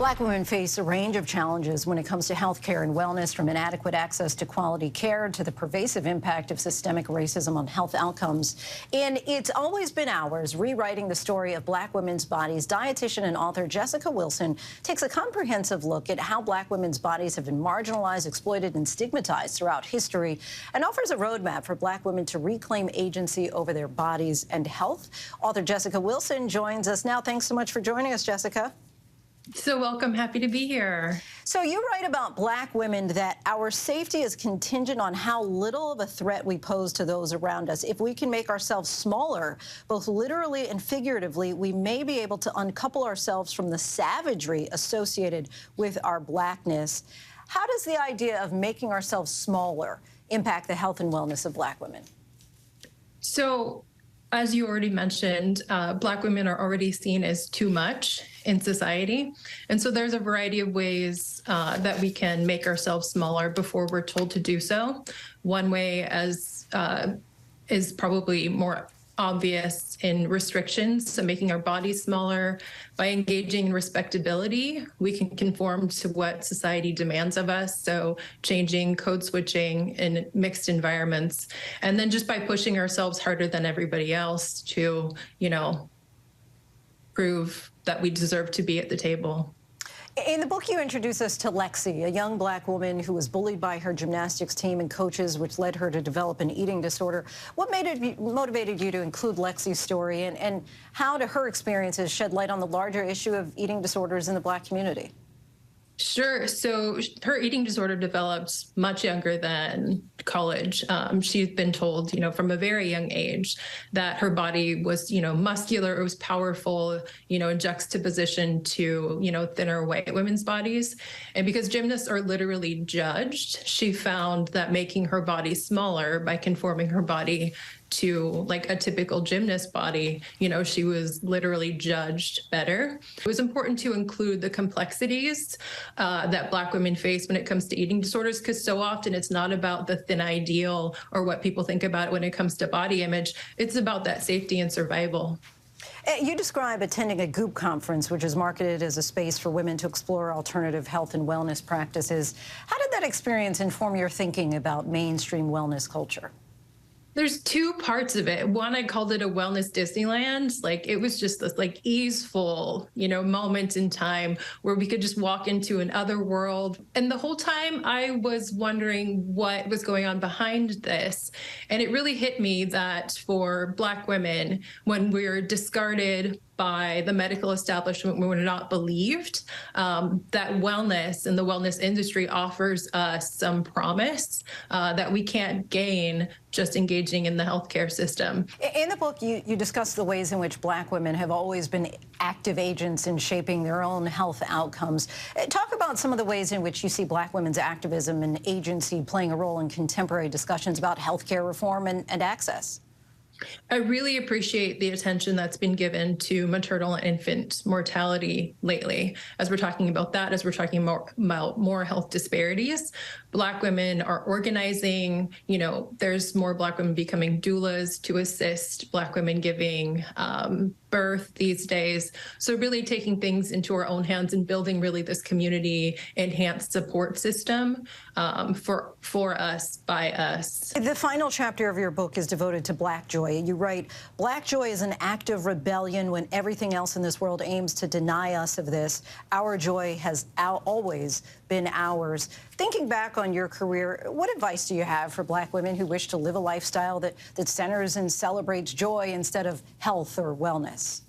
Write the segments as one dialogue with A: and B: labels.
A: Black women face a range of challenges when it comes to health care and wellness, from inadequate access to quality care to the pervasive impact of systemic racism on health outcomes. In It's Always Been Ours, Rewriting the Story of Black Women's Bodies, dietitian and author Jessica Wilson takes a comprehensive look at how Black women's bodies have been marginalized, exploited, and stigmatized throughout history, and offers a roadmap for Black women to reclaim agency over their bodies and health. Author Jessica Wilson joins us now. Thanks so much for joining us, Jessica.
B: So welcome. Happy to be here.
A: So you write about Black women that our safety is contingent on how little of a threat we pose to those around us. If we can make ourselves smaller, both literally and figuratively, we may be able to uncouple ourselves from the savagery associated with our Blackness. How does the idea of making ourselves smaller impact the health and wellness of Black women?
B: So, as you already mentioned, Black women are already seen as too much in society. And so there's a variety of ways that we can make ourselves smaller before we're told to do so. One way is probably more obvious in restrictions, so making our bodies smaller. By engaging in respectability, we can conform to what society demands of us, so changing, code switching in mixed environments. And then just by pushing ourselves harder than everybody else to, prove that we deserve to be at the table.
A: In the book, you introduce us to Lexi, a young Black woman who was bullied by her gymnastics team and coaches, which led her to develop an eating disorder. What motivated you to include Lexi's story, and how do her experiences shed light on the larger issue of eating disorders in the Black community?
B: Sure. So her eating disorder developed much younger than college. She's been told, from a very young age that her body was, muscular, it was powerful, in juxtaposition to, thinner white women's bodies. And because gymnasts are literally judged, she found that making her body smaller by conforming her body to like a typical gymnast body, she was literally judged better. It was important to include the complexities that Black women face when it comes to eating disorders, because so often it's not about the thin ideal or what people think about when it comes to body image. It's about that safety and survival.
A: You describe attending a Goop conference, which is marketed as a space for women to explore alternative health and wellness practices. How did that experience inform your thinking about mainstream wellness culture?
B: There's two parts of it. One, I called it a wellness Disneyland. Like, it was just this easeful, moment in time where we could just walk into another world. And the whole time I was wondering what was going on behind this. And it really hit me that for Black women, when we're discarded by the medical establishment, when we're not believed, that wellness and the wellness industry offers us some promise that we can't gain just engaging in the healthcare system.
A: In the book, you discuss the ways in which Black women have always been active agents in shaping their own health outcomes. Talk about some of the ways in which you see Black women's activism and agency playing a role in contemporary discussions about healthcare reform and access.
B: I really appreciate the attention that's been given to maternal and infant mortality lately. As we're talking about that, as we're talking about more health disparities, Black women are organizing. There's more Black women becoming doulas to assist Black women giving birth these days. So really taking things into our own hands and building really this community enhanced support system for us, by us.
A: The final chapter of your book is devoted to Black joy. You write, Black joy is an act of rebellion when everything else in this world aims to deny us of this. Our joy has always been ours. Thinking back on your career, what advice do you have for Black women who wish to live a lifestyle that centers and celebrates joy instead of health or wellness?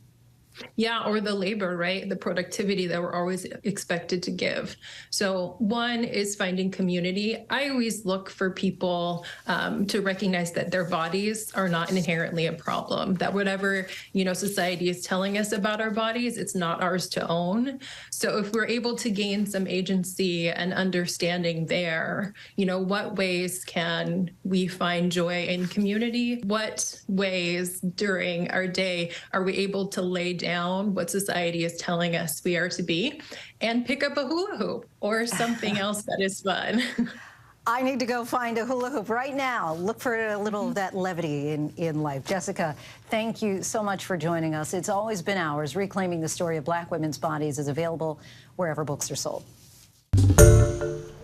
B: Yeah, or the labor, right? The productivity that we're always expected to give. So one is finding community. I always look for people to recognize that their bodies are not inherently a problem, that whatever, society is telling us about our bodies, it's not ours to own. So if we're able to gain some agency and understanding there, what ways can we find joy in community? What ways during our day are we able to lay down what society is telling us we are to be and pick up a hula hoop or something else that is fun?
A: I need to go find a hula hoop right now. Look for a little of that levity in life. Jessica, thank you so much for joining us. It's always been ours. Reclaiming the Story of Black Women's Bodies is available wherever books are sold.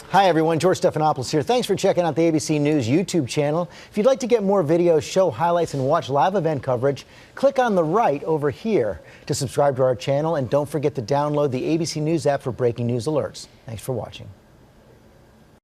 C: Hi, everyone. George Stephanopoulos here. Thanks for checking out the ABC News YouTube channel. If you'd like to get more videos, show highlights, and watch live event coverage, click on the right over here to subscribe to our channel. And don't forget to download the ABC News app for breaking news alerts. Thanks for watching.